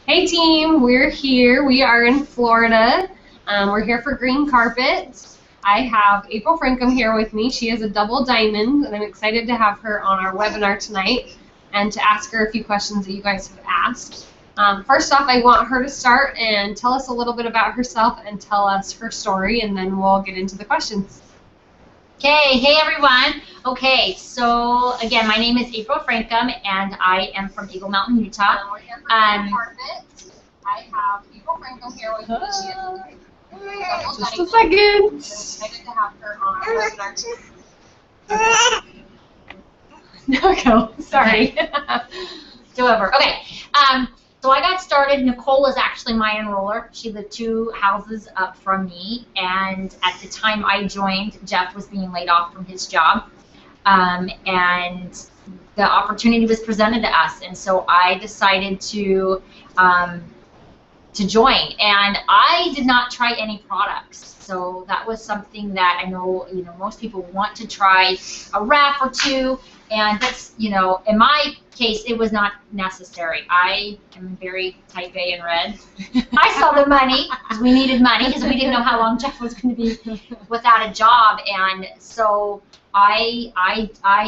Hey team, we're here. We are in Florida. We're here for Green Carpet. I have April Francom here with me. She is a double diamond, and I'm excited to have her on our webinar tonight and to ask her a few questions that you guys have asked. First off, I want her to start and tell us a little bit about herself and tell us her story, and then we'll get into the questions. Okay, hey everyone. Okay, so again, my name is April Francom, and I am from Eagle Mountain, Utah. We're here for Green Carpet. I have April Francom here with me. She is Just a second. I'm excited to have her on our webinar. No, sorry. However, okay. So I got started. Nicole is actually my enroller. She lived 2 houses up from me, and at the time I joined, Jeff was being laid off from his job, and the opportunity was presented to us, and so I decided to join. And I did not try any products, so that was something that I know most people want to try a wrap or two. And that's, in my case, it was not necessary. I am very type A and red. I saw the money because we needed money because we didn't know how long Jeff was going to be without a job. And so I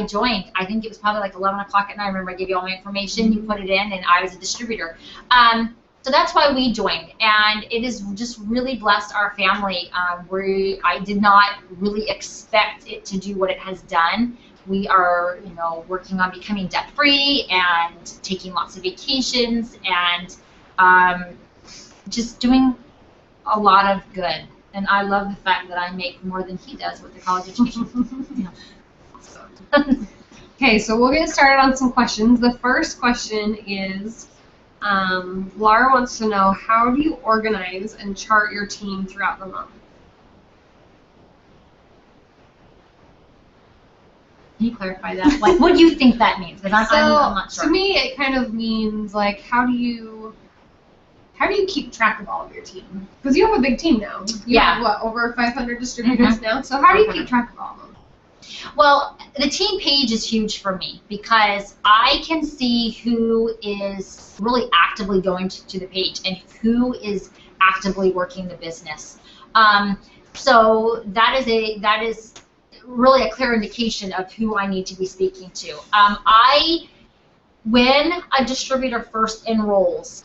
joined. I think it was probably like 11 o'clock at night. I remember I gave you all my information. You put it in, and I was a distributor. So that's why we joined, and it has just really blessed our family. I did not really expect it to do what it has done. We are, working on becoming debt-free and taking lots of vacations and just doing a lot of good. And I love the fact that I make more than he does with the college education. Okay, so we'll get started on some questions. The first question is, Laura wants to know, how do you organize and chart your team throughout the month? Can you clarify that? Like, what do you think that means? Because I'm not sure. To me, it kind of means like, how do you keep track of all of your team? Because you have a big team now. You have what, over 500 distributors now? So how do you keep track of all of them? Well, the team page is huge for me because I can see who is really actively going to the page and who is actively working the business. So that is really a clear indication of who I need to be speaking to. When a distributor first enrolls,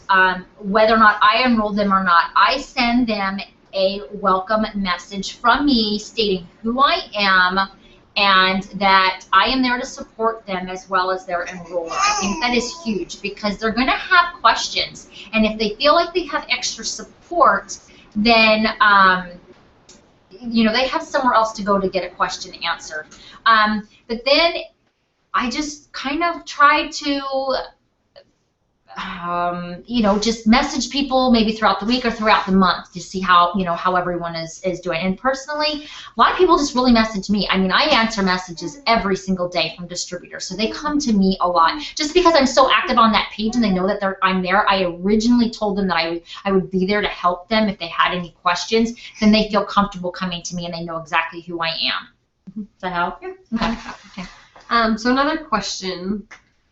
whether or not I enroll them or not, I send them a welcome message from me stating who I am and that I am there to support them as well as their enroller. I think that is huge because they're going to have questions, and if they feel like they have extra support, then they have somewhere else to go to get a question answered. But then I just kind of try to, just message people maybe throughout the week or throughout the month to see how, how everyone is doing. And personally, a lot of people just really message me. I mean, I answer messages every single day from distributors, so they come to me a lot. Just because I'm so active on that page and they know that I'm there, I originally told them that I would be there to help them if they had any questions. Then they feel comfortable coming to me and they know exactly who I am. Does that help? Yeah. Okay. So another question.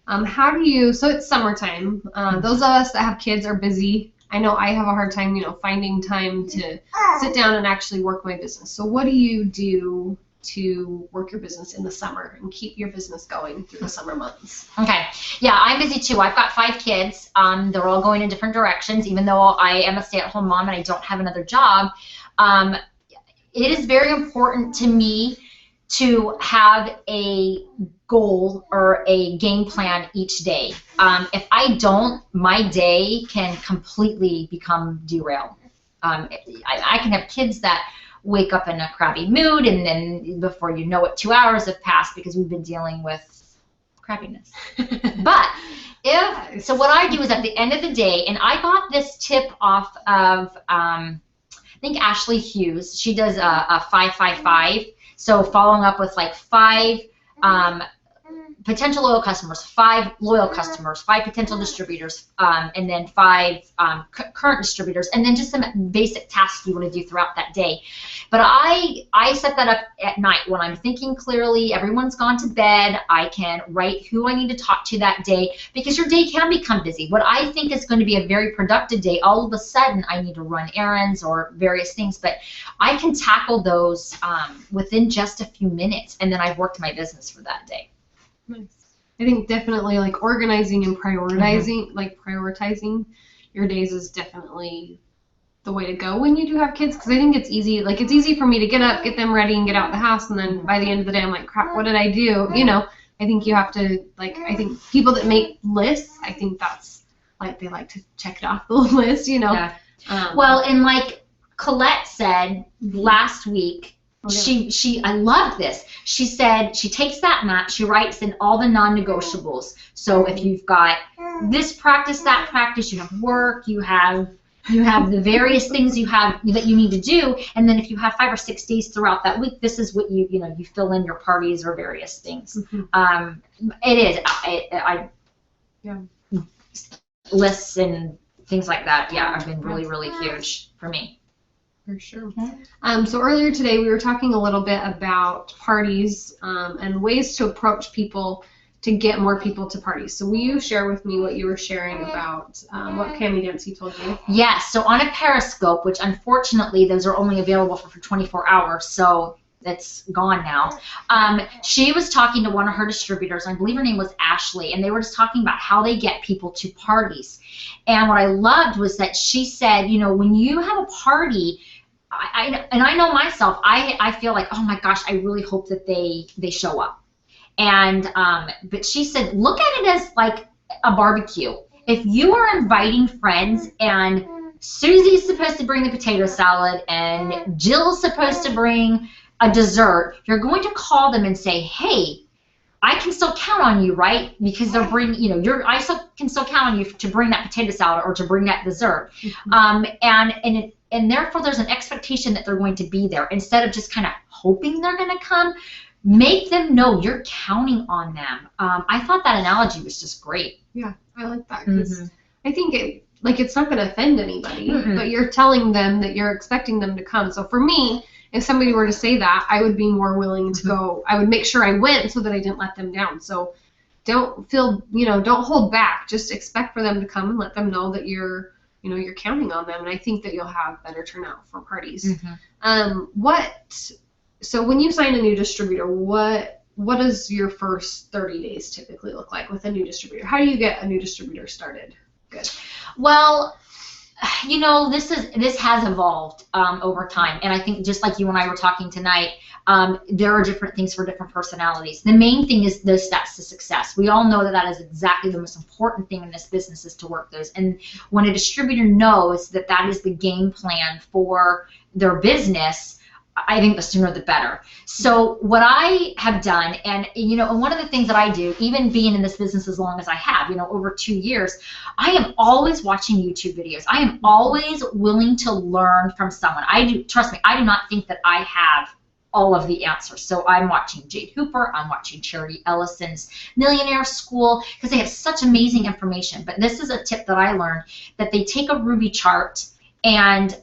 So it's summertime. Those of us that have kids are busy. I know I have a hard time, finding time to sit down and actually work my business. So what do you do to work your business in the summer and keep your business going through the summer months? Okay. Yeah, I'm busy too. I've got 5 kids. They're all going in different directions. Even though I am a stay-at-home mom and I don't have another job, it is very important to me to have a goal or a game plan each day. If I don't, my day can completely become derailed. I can have kids that wake up in a crabby mood, and then before you know it, 2 hours have passed because we've been dealing with crappiness. So what I do is at the end of the day, and I got this tip off of, I think Ashley Hughes. She does a 5-5-5. So following up with like 5 potential loyal customers, 5 loyal customers, 5 potential distributors, and then 5 current distributors, and then just some basic tasks you want to do throughout that day. But I set that up at night when I'm thinking clearly, everyone's gone to bed, I can write who I need to talk to that day, because your day can become busy. What I think is going to be a very productive day, all of a sudden I need to run errands or various things, but I can tackle those within just a few minutes, and then I've worked my business for that day. Nice. I think definitely like organizing and prioritizing, like prioritizing your days is definitely the way to go when you do have kids, because I think it's easy. Like, it's easy for me to get up, get them ready, and get out the house, and then by the end of the day, I'm like, crap, what did I do? You know, I think you have to, like, I think people that make lists, I think that's, like, they like to check it off the list, you know. Yeah. Well, and like Colette said last week, she I loved this. She said she takes that map, she writes in all the non-negotiables. So if you've got this practice, that practice, you have work, you have the various things that you need to do, and then if you have 5 or 6 days throughout that week, this is what you fill in your parties or various things. It is. Lists and things like that, have been really, really huge for me. For sure. So earlier today we were talking a little bit about parties and ways to approach people to get more people to parties. So will you share with me what you were sharing about what Cammie Dempsey told you? Yes. So on a Periscope, which unfortunately those are only available for 24 hours, so it's gone now. She was talking to one of her distributors, I believe her name was Ashley, and they were just talking about how they get people to parties. And what I loved was that she said, when you have a party, I know myself, I feel like, oh my gosh, I really hope that they show up. And but she said, look at it as like a barbecue. If you are inviting friends and Susie's supposed to bring the potato salad and Jill's supposed to bring a dessert, you're going to call them and say, hey, I can still count on you, right? Because they're bringing, I can still count on you to bring that potato salad or to bring that dessert. And therefore there's an expectation that they're going to be there. Instead of just kind of hoping they're going to come, make them know you're counting on them. I thought that analogy was just great. Yeah, I like that, because I think it's not going to offend anybody, but you're telling them that you're expecting them to come. So for me, if somebody were to say that, I would be more willing to go. I would make sure I went so that I didn't let them down. So don't feel, don't hold back. Just expect for them to come and let them know that you're counting on them. And I think that you'll have better turnout for parties. So when you sign a new distributor, what does your first 30 days typically look like with a new distributor? How do you get a new distributor started? Good. Well, this has evolved over time, and I think just like you and I were talking tonight, there are different things for different personalities. The main thing is those steps to success. We all know that is exactly the most important thing in this business, is to work those. And when a distributor knows that is the game plan for their business, I think the sooner the better. So what I have done, and one of the things that I do, even being in this business as long as I have, over 2 years, I am always watching YouTube videos. I am always willing to learn from someone. Trust me, I do not think that I have all of the answers. So I'm watching Jade Hooper, I'm watching Charity Ellison's Millionaire School, because they have such amazing information. But this is a tip that I learned, that they take a Ruby chart, and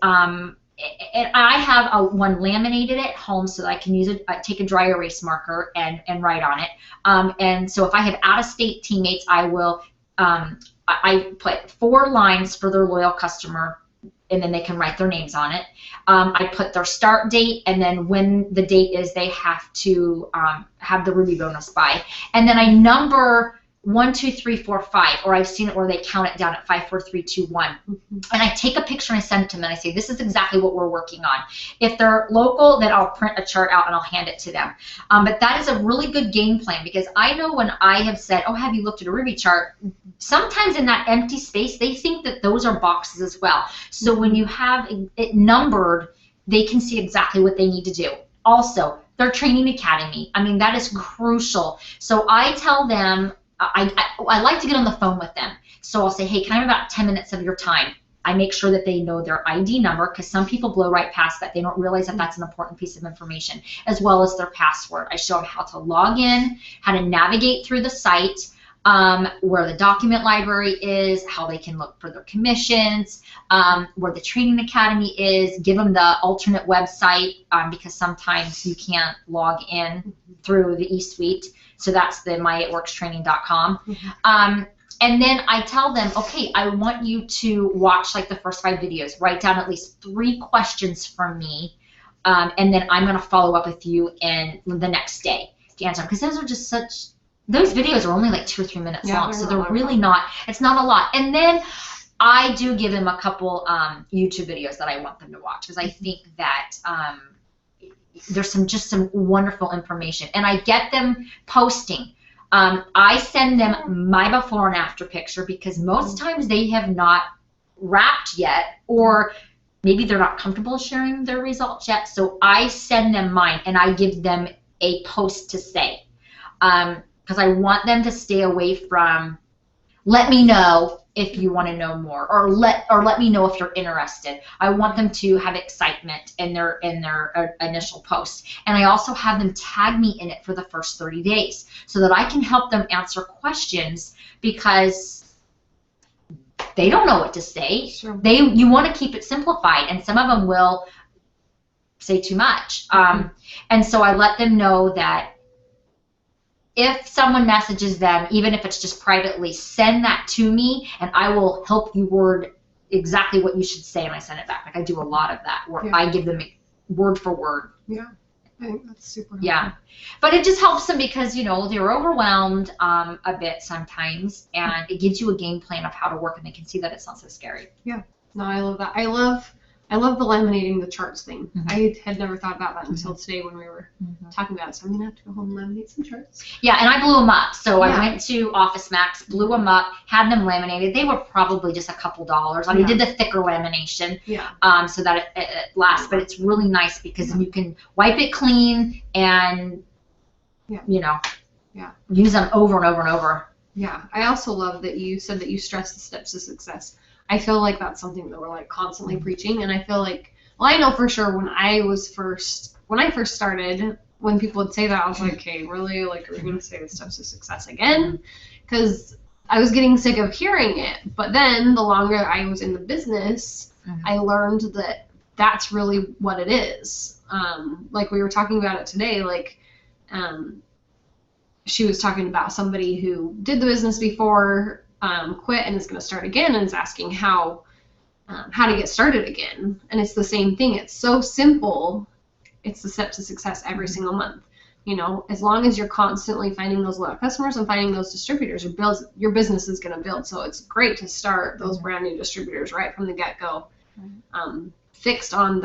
I have one laminated at home so that I can use it. I take a dry erase marker and write on it. And so if I have out-of-state teammates, I will I put 4 lines for their loyal customer, and then they can write their names on it. I put their start date, and then when the date is they have to have the Ruby bonus by. And then I number 1, 2, 3, 4, 5, or I've seen it where they count it down at 5, 4, 3, 2, 1. And I take a picture and I send it to them, and I say, this is exactly what we're working on. If they're local, then I'll print a chart out and I'll hand it to them. But that is a really good game plan, because I know when I have said, oh, have you looked at a Ruby chart, sometimes in that empty space, they think that those are boxes as well. So when you have it numbered, they can see exactly what they need to do. Also, their training academy, that is crucial. So I tell them, I like to get on the phone with them. So I'll say, hey, can I have about 10 minutes of your time? I make sure that they know their ID number, because some people blow right past that. They don't realize that that's an important piece of information, as well as their password. I show them how to log in, how to navigate through the site, where the document library is, how they can look for their commissions, where the training academy is, give them the alternate website, because sometimes you can't log in through the eSuite. So that's the myitworkstraining.com. And then I tell them, okay, I want you to watch like the first 5 videos, write down at least 3 questions from me, and then I'm going to follow up with you in the next day to answer them. Because those are just those videos are only like 2 or 3 minutes long, so they're really not, it's not a lot. And then I do give them a couple YouTube videos that I want them to watch, because I think that there's just some wonderful information. And I get them posting. I send them my before and after picture, because most times they have not wrapped yet, or maybe they're not comfortable sharing their results yet. So I send them mine, and I give them a post to say, because I want them to stay away from, let me know if you want to know more, or let me know if you're interested. I want them to have excitement in their initial post. And I also have them tag me in it for the first 30 days so that I can help them answer questions, because they don't know what to say. Sure. You want to keep it simplified, and some of them will say too much. And so I let them know that if someone messages them, even if it's just privately, send that to me, and I will help you word exactly what you should say, and I send it back. Like, I do a lot of that, where I give them word for word. Yeah, I think that's super helpful. Yeah, but it just helps them, because, you know, they're overwhelmed a bit sometimes, and it gives you a game plan of how to work, and they can see that it's not so scary. Yeah, no, I love that. I love the laminating the charts thing. I had never thought about that until today when we were talking about it. So I'm going to have to go home and laminate some charts. Yeah, and I blew them up. So I went to Office Max, blew them up, had them laminated. They were probably just a couple dollars. I mean, did the thicker lamination so that it lasts. But it's really nice, because you can wipe it clean and, you know, use them over and over and over. Yeah, I also love that you said that you stress the steps to success. I feel like that's something that we're like constantly preaching, and I feel like, well, I know for sure when I first started, when people would say that, I was like, okay, really, like, are we going to say the steps to success again? Because I was getting sick of hearing it. But then the longer I was in the business, I learned that that's really what it is. Like we were talking about it today, like she was talking about somebody who did the business before, quit, and is going to start again, and is asking how to get started again. And it's the same thing. It's so simple. It's the step to success every single month. You know, as long as you're constantly finding those loyal customers and finding those distributors, your business is going to build. So it's great to start those brand new distributors right from the get-go, fixed on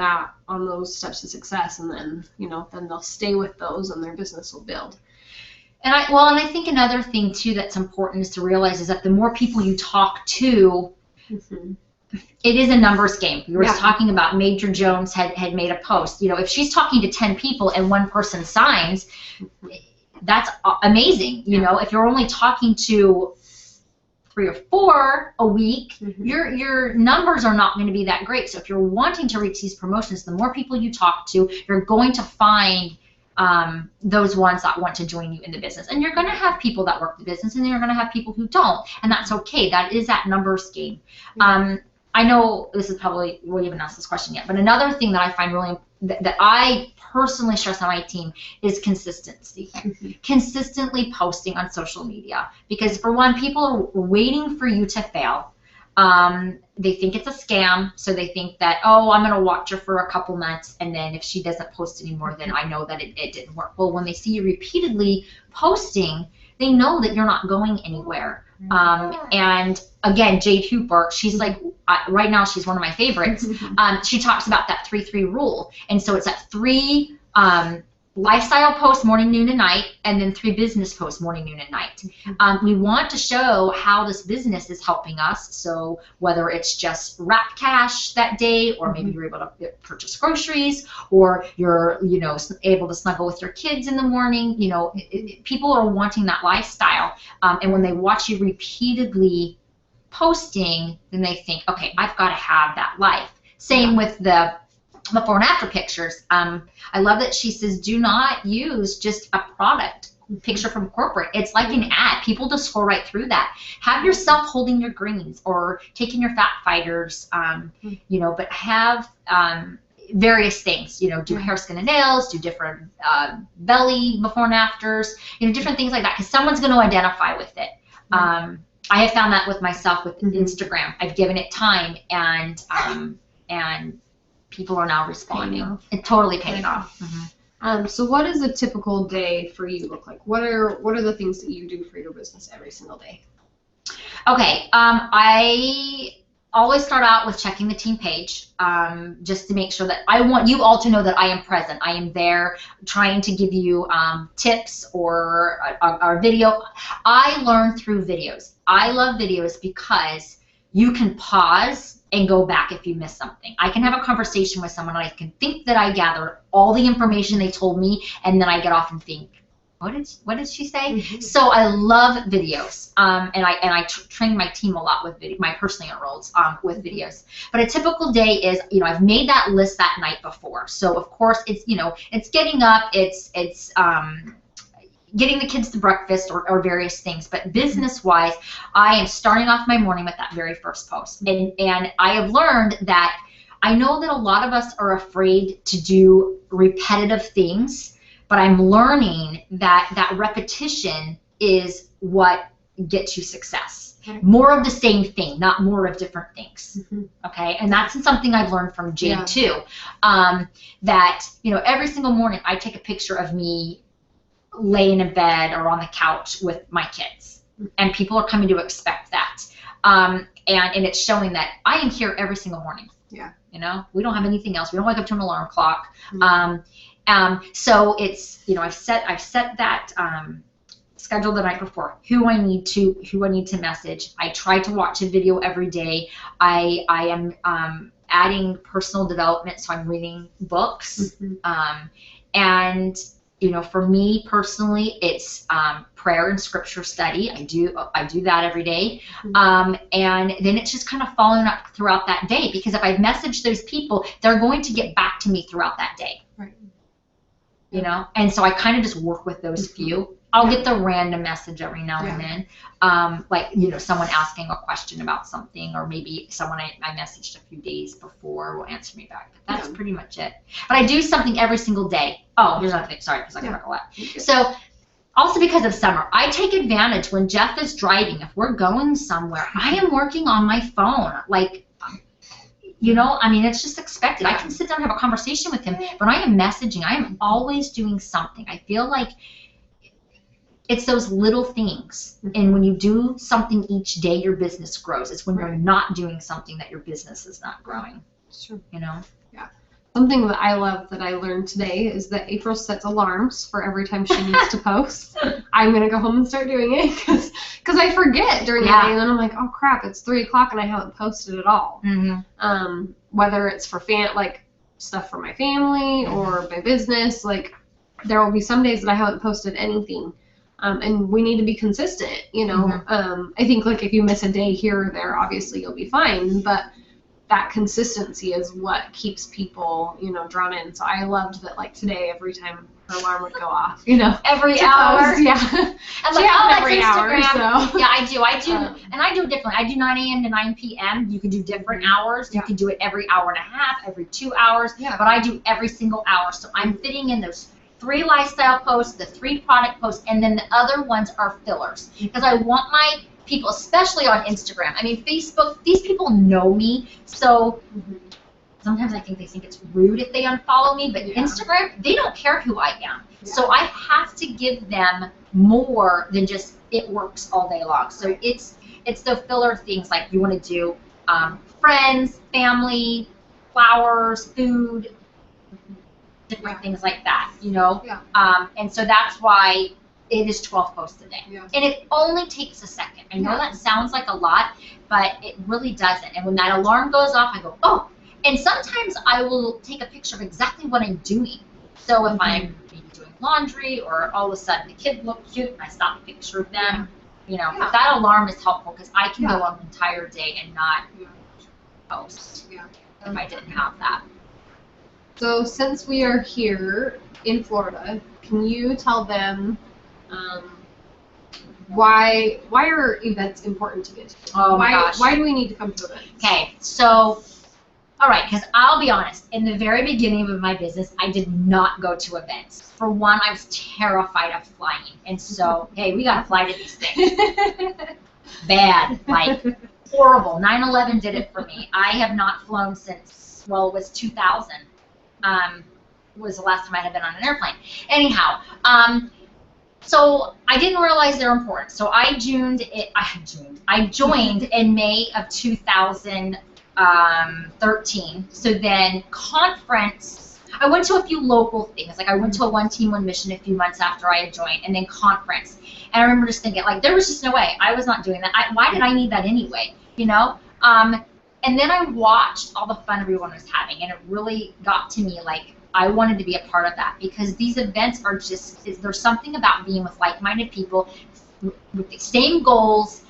those steps to success, and then, you know, then they'll stay with those, and their business will build. And I think another thing too that's important is to realize is that the more people you talk to, it is a numbers game. We were just talking about Major Jones had made a post. You know, if she's talking to 10 people and one person signs, that's amazing. You know, if you're only talking to 3 or 4 a week, your numbers are not going to be that great. So if you're wanting to reach these promotions, the more people you talk to, you're going to find those ones that want to join you in the business. And you're going to have people that work the business, and you're going to have people who don't. And that's okay. That is that numbers game. I know this is probably, we haven't asked this question yet, but another thing that I find really, that I personally stress on my team is consistency. Consistently posting on social media. Because for one, people are waiting for you to fail. They think it's a scam, so they think that, oh, I'm going to watch her for a couple months, and then if she doesn't post anymore, then I know that it didn't work. Well, when they see you repeatedly posting, they know that you're not going anywhere. And again, Jade Hooper, she's like, right now she's one of my favorites. She talks about that 3-3 rule, and so it's that 3 lifestyle posts morning, noon, and night, and then 3 business posts morning, noon, and night. We want to show how this business is helping us. So whether it's just wrap cash that day, or maybe you're able to purchase groceries, or you're, you know, able to snuggle with your kids in the morning. You know, people are wanting that lifestyle, and when they watch you repeatedly posting, then they think, okay, I've got to have that life. Same with the before and after pictures. I love that she says, do not use just a product picture from corporate. It's like an ad. People just scroll right through that. Have yourself holding your greens or taking your fat fighters, you know, but have various things, you know, do hair, skin, and nails, do different belly before and afters, you know, different things like that, because someone's going to identify with it. I have found that with myself with Instagram. I've given it time, and people are now responding. It totally paid off. So what does a typical day for you look like? What are the things that you do for your business every single day? Okay, I always start out with checking the team page, just to make sure that I want you all to know that I am present. I am there trying to give you tips or our video. I learn through videos. I love videos because you can pause and go back if you miss something. I can have a conversation with someone and I can think that I gathered all the information they told me, and then I get off and think, what did she say? So I love videos, and I train my team a lot with video, my personally enrolled with videos. But a typical day is, you know, I've made that list that night before. So of course it's, you know, it's getting up, it's getting the kids to breakfast or various things. But business-wise, I am starting off my morning with that very first post. And I have learned that I know that a lot of us are afraid to do repetitive things, but I'm learning that that repetition is what gets you success. More of the same thing, not more of different things. Okay, and that's something I've learned from Jade too. That, you know, every single morning I take a picture of me laying in bed or on the couch with my kids, and people are coming to expect that. And it's showing that I am here every single morning. You know, we don't have anything else. We don't wake up to an alarm clock. So it's, you know, I've set that schedule the night before. Who I need to message. I try to watch a video every day. I am adding personal development, so I'm reading books. And you know, for me personally, it's prayer and scripture study. I do that every day, and then it's just kind of following up throughout that day, because if I've messaged those people, they're going to get back to me throughout that day. You know, and so I kind of just work with those few. I'll get the random message every now and then, like, you know, someone asking a question about something, or maybe someone I messaged a few days before will answer me back. But that's pretty much it. But I do something every single day. Oh, here's another thing. Sorry, because I talk a lot. So also because of summer, I take advantage when Jeff is driving. If we're going somewhere, I am working on my phone. Like, you know, I mean, it's just expected. I can sit down and have a conversation with him. When I am messaging, I am always doing something. I feel like it's those little things. And when you do something each day, your business grows. It's when you're not doing something that your business is not growing. Sure. You know? Yeah. Something that I love that I learned today is that April sets alarms for every time she needs to post. I'm going to go home and start doing it because I forget during the day, and then I'm like, oh crap, it's 3 o'clock and I haven't posted at all. Whether it's for like stuff for my family or my business, like there will be some days that I haven't posted anything. And we need to be consistent, you know. I think like if you miss a day here or there, obviously you'll be fine, but that consistency is what keeps people, you know, drawn in. So I loved that, like today, every time her alarm would go off, you know, every hour. Yeah. And like, oh, that's Instagram. So. Yeah, I do, and I do it differently. I do 9 a.m. to 9 p.m. You can do different hours. You can do it every hour and a half, every 2 hours. But I do every single hour. So I'm fitting in those 3 lifestyle posts, the 3 product posts, and then the other ones are fillers. Because I want my people, especially on Instagram. I mean, Facebook, these people know me, so sometimes I think they think it's rude if they unfollow me, but Instagram, they don't care who I am. So I have to give them more than just it works all day long. So it's the filler things, like you want to do friends, family, flowers, food, different things like that, you know? And so that's why it is 12 posts a day. And it only takes a second. I know that sounds like a lot, but it really doesn't. And when that alarm goes off, I go, oh. And sometimes I will take a picture of exactly what I'm doing. So if I'm maybe doing laundry, or all of a sudden the kid looks cute, and I stop a picture of them, You know, if that alarm is helpful, because I can go an entire day and not post if I didn't have that. So since we are here in Florida, can you tell them why are events important to get to? Oh my gosh. Why do we need to come to events? Okay, so, all right, because I'll be honest, in the very beginning of my business, I did not go to events. For one, I was terrified of flying, and so, hey, we got to fly to these things. Bad, like horrible. 9/11 did it for me. I have not flown since, well, it was 2000. Was the last time I had been on an airplane. Anyhow, so I didn't realize they're important. So I joined in May of 2013. So then conference, I went to a few local things. Like I went to a One Team, One Mission a few months after I had joined, and then conference. And I remember just thinking, like, there was just no way. I was not doing that. Why did I need that anyway? You know? And then I watched all the fun everyone was having, and it really got to me, like, I wanted to be a part of that, because these events are just, there's something about being with like-minded people with the same goals.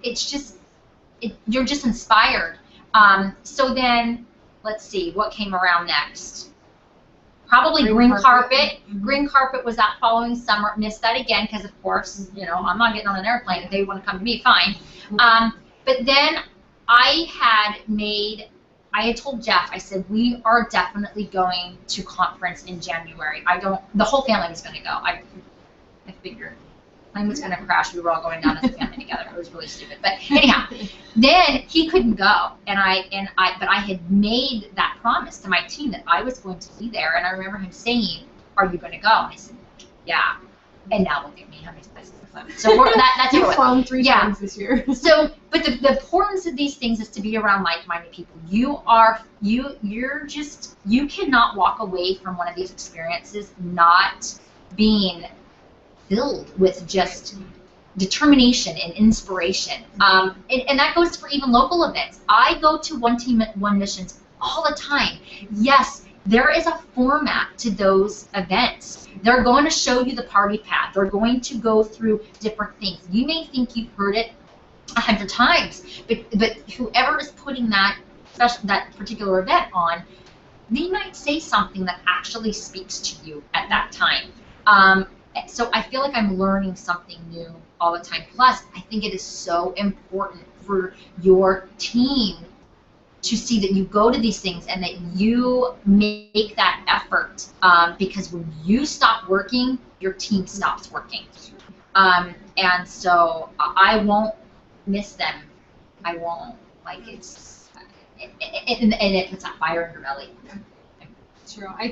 It's just, you're just inspired. So then, let's see, what came around next? Probably green carpet. Green carpet was that following summer. Missed that again because, of course, you know, I'm not getting on an airplane. If they want to come to me, fine. But then I had told Jeff, I said, we are definitely going to conference in January. The whole family was going to go. I figured plane was going to crash. We were all going down as a family together. It was really stupid. But anyhow, then he couldn't go, but I had made that promise to my team that I was going to be there. And I remember him saying, "Are you going to go?" And I said, "Yeah." And now look at me, how many places I've flown. So that's it. You've flown 3 times this year. So, but the importance of these things is to be around like-minded people. You cannot walk away from one of these experiences not being filled with just determination and inspiration. And that goes for even local events. I go to One Team, One Missions all the time. Yes, there is a format to those events. They're going to show you the party path. They're going to go through different things. You may think you've heard it 100 times, but whoever is putting that particular event on, they might say something that actually speaks to you at that time. So I feel like I'm learning something new all the time. Plus, I think it is so important for your team to see that you go to these things and that you make that effort, because when you stop working, your team stops working. And so I won't miss them. I won't. Like, and it puts that fire in your belly. True. I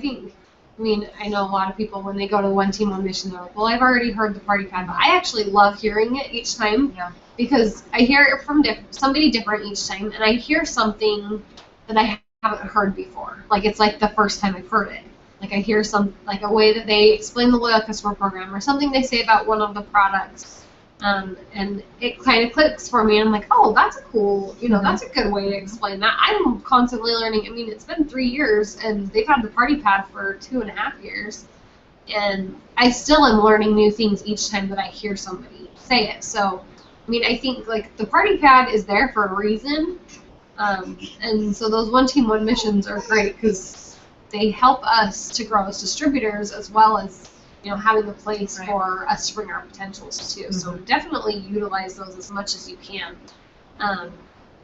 know a lot of people, when they go to One Team, One Mission, they're like, well, I've already heard the party pad, but I actually love hearing it each time, because I hear it from somebody different each time, and I hear something that I haven't heard before. Like, it's like the first time I've heard it. Like, I hear like a way that they explain the loyal customer program, or something they say about one of the products, and it kind of clicks for me, and I'm like, oh, that's a cool, that's a good way to explain that. I'm constantly learning. I mean, it's been 3 years, and they've had the party pad for 2.5 years, and I still am learning new things each time that I hear somebody say it. So, I mean, I think, like, the party pad is there for a reason, and so those One Team, One Missions are great, because they help us to grow as distributors, as well as having a place for us to bring our potentials too. So definitely utilize those as much as you can.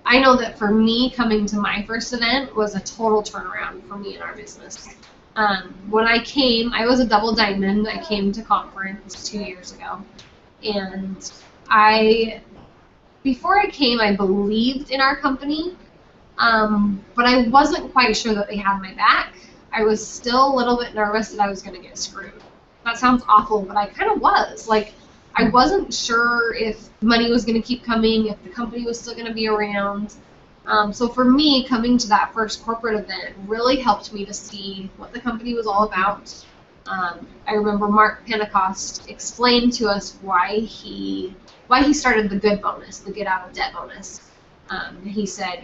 I know that for me, coming to my first event was a total turnaround for me in our business. When I came, I was a double diamond. I came to conference 2 years ago, and before I came, I believed in our company, but I wasn't quite sure that they had my back. I was still a little bit nervous that I was going to get screwed. That sounds awful, but I kind of was. Like, I wasn't sure if money was going to keep coming, if the company was still going to be around. So for me, coming to that first corporate event really helped me to see what the company was all about. I remember Mark Pentecost explained to us why he started the good bonus, the get out of debt bonus. He said,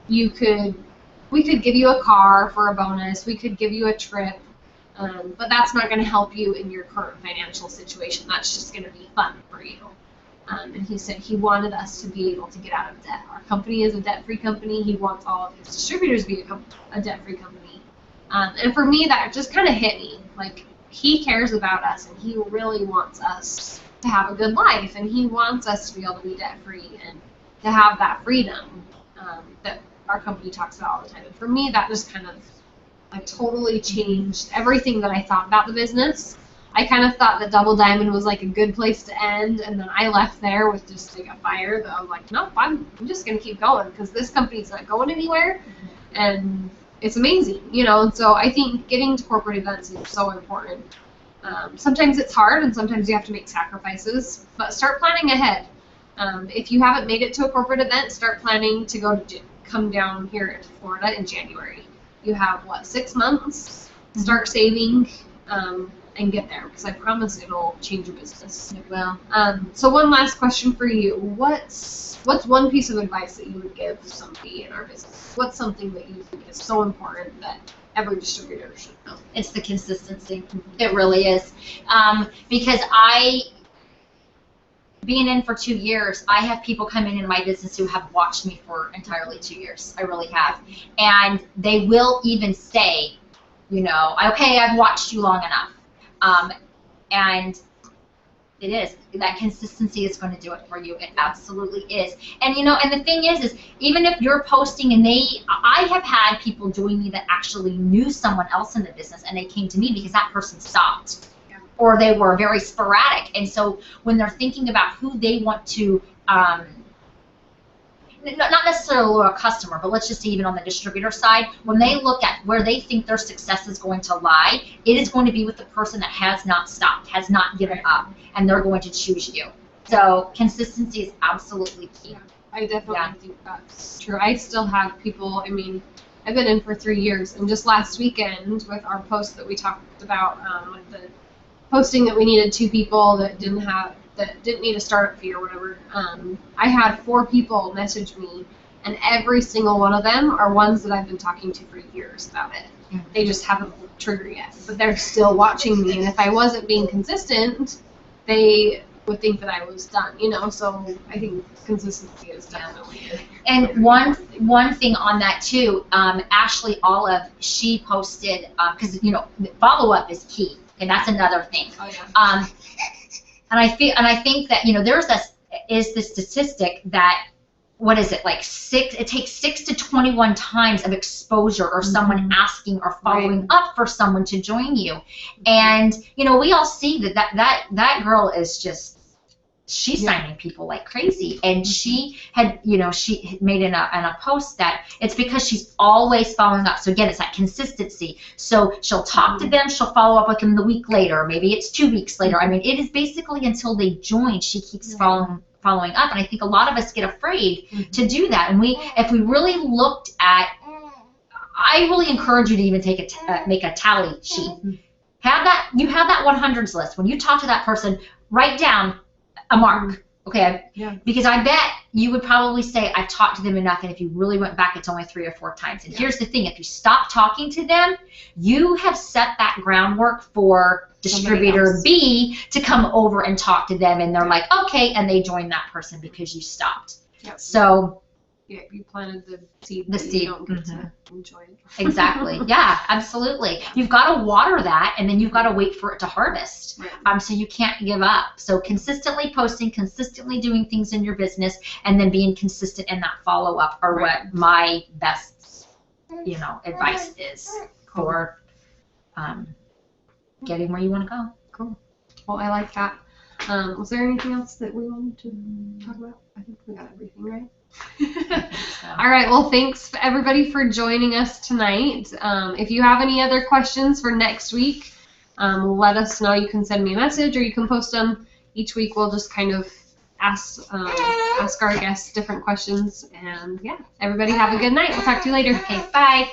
we could give you a car for a bonus, we could give you a trip. But that's not going to help you in your current financial situation. That's just going to be fun for you. And he said he wanted us to be able to get out of debt. Our company is a debt-free company. He wants all of his distributors to be a debt-free company. And for me, that just kind of hit me. Like, he cares about us, and he really wants us to have a good life, and he wants us to be able to be debt-free and to have that freedom that our company talks about all the time. And for me, that just kind of like totally changed everything that I thought about the business. I kind of thought that Double Diamond was like a good place to end, and then I left there with just like a fire that I was like, nope, I'm just going to keep going because this company's not going anywhere, and it's amazing, you know. And so I think getting to corporate events is so important. Sometimes it's hard, and sometimes you have to make sacrifices, but start planning ahead. If you haven't made it to a corporate event, start planning to come down here to Florida in January. You have, 6 months? Start saving and get there, because I promise it'll change your business. It will. So one last question for you. What's one piece of advice that you would give somebody in our business? What's something that you think is so important that every distributor should know? It's the consistency. It really is. Because being in for 2 years, I have people coming into my business who have watched me for entirely 2 years. I really have. And they will even say, you know, okay, I've watched you long enough. And it is. That consistency is going to do it for you. It absolutely is. And, you know, and the thing is even if you're posting and I have had people join me that actually knew someone else in the business, and they came to me because that person stopped. Or they were very sporadic. And so when they're thinking about who they want to, not necessarily a customer, but let's just say even on the distributor side, when they look at where they think their success is going to lie, it is going to be with the person that has not stopped, has not given up, and they're going to choose you. So consistency is absolutely key. Yeah, I definitely think that's true. I still have people, I mean, I've been in for 3 years, and just last weekend with our post that we talked about, with the posting that we needed 2 people that didn't need a startup fee or whatever, I had 4 people message me, and every single one of them are ones that I've been talking to for years about it. Mm-hmm. They just haven't triggered yet, but they're still watching me, and if I wasn't being consistent, they would think that I was done, you know. So I think consistency is definitely good. And one thing on that too, Ashley Olive, she posted, because you know, follow-up is key, and that's another thing. Oh, yeah. And I think that, you know, there's this statistic that, what is it, like it takes 6 to 21 times of exposure or someone asking or following up for someone to join you. And, you know, we all see that girl is just, she's signing people like crazy. And she had, you know, she had made in a post that it's because she's always following up. So again, it's that consistency. So she'll talk to them, she'll follow up with them the week later, maybe it's 2 weeks later. I mean, it is basically until they join, she keeps following up. And I think a lot of us get afraid to do that. And if we really looked at, I really encourage you to even make a tally sheet. You have that 100s list. When you talk to that person, write down a mark, okay? Yeah. Because I bet you would probably say, I've talked to them enough, and if you really went back, it's only 3 or 4 times. And here's the thing, if you stop talking to them, you have set that groundwork for distributor B to come over and talk to them, and they're like, okay, and they join that person because you stopped. Yep. So yeah, you planted the seed. You don't get to enjoy it. Exactly. Yeah, absolutely. You've got to water that, and then you've got to wait for it to harvest. Right. So you can't give up. So consistently posting, consistently doing things in your business, and then being consistent in that follow-up are what my best, you know, advice is for getting where you want to go. Cool. Well, I like that. Was there anything else that we wanted to talk about? I think we got everything right. All right, well, thanks everybody for joining us tonight. If you have any other questions for next week, let us know. You can send me a message, or you can post them. Each week we'll just kind of ask our guests different questions. And yeah, everybody have a good night. We'll talk to you later. Okay, bye.